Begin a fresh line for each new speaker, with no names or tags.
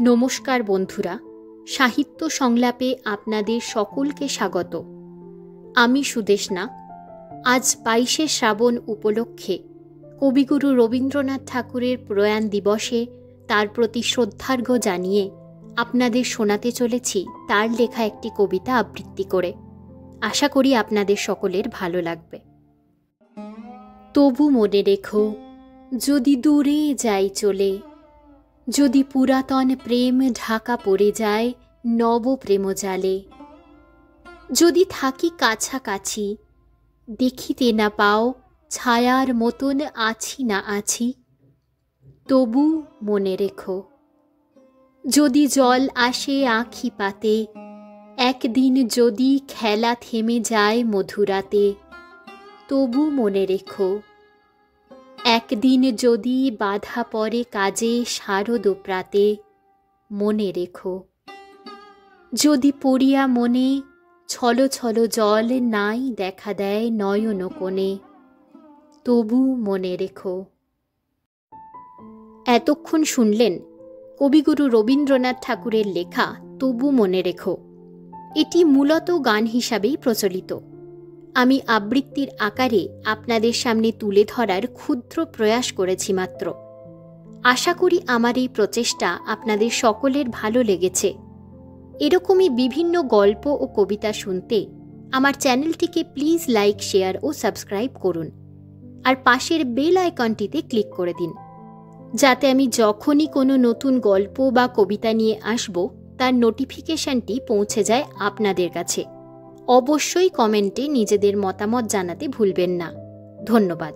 নমস্কার বন্ধুরা, সাহিত্য সংলাপে আপনাদের সকলকে স্বাগত। আমি সুদেষ্ণা। আজ 22শে শ্রাবণ উপলক্ষে কবিগুরু রবীন্দ্রনাথ ঠাকুরের প্রয়াণ দিবসে তার প্রতি শ্রদ্ধার্ঘ্য জানিয়ে আপনাদের শোনাতে চলেছি তার লেখা একটি কবিতা আবৃত্তি করে। আশা করি আপনাদের সকলের ভালো লাগবে। তবু মনে রেখো, যদি দূরে যাই চলে, যদি পুরাতন প্রেম ঢাকা পড়ে যায় নব প্রেমজালে, যদি থাকি কাছাকাছি, দেখিতে না পাও ছায়ার মতন আছি না আছি, তবু মনে রেখো। যদি জল আসে আঁখি পাতে, একদিন যদি খেলা থেমে যায় মধুরাতে, তবু মনে রেখো। একদিন যদি বাধা পড়ে কাজে শারদ প্রাতে, মনে রেখো। যদি পড়িয়া মনে ছলো ছলো জল নাই দেখা দেয় নয়ন কোণে, তবু মনে রেখো। এতক্ষণ শুনলেন কবিগুরু রবীন্দ্রনাথ ঠাকুরের লেখা তবু মনে রেখো। এটি মূলত গান হিসাবেই প্রচলিত। আমি আবৃত্তির আকারে আপনাদের সামনে তুলে ধরার ক্ষুদ্র প্রয়াস করেছি মাত্র। আশা করি আমার এই প্রচেষ্টা আপনাদের সকলের ভালো লেগেছে। এরকমই বিভিন্ন গল্প ও কবিতা শুনতে আমার চ্যানেলটিকে প্লিজ লাইক, শেয়ার ও সাবস্ক্রাইব করুন। আর পাশের বেল আইকনটিতে ক্লিক করে দিন, যাতে আমি যখনই কোনো নতুন গল্প বা কবিতা নিয়ে আসব তার নোটিফিকেশনটি পৌঁছে যায় আপনাদের কাছে। অবশ্যই কমেন্টে নিজেদের মতামত জানাতে ভুলবেন না। ধন্যবাদ।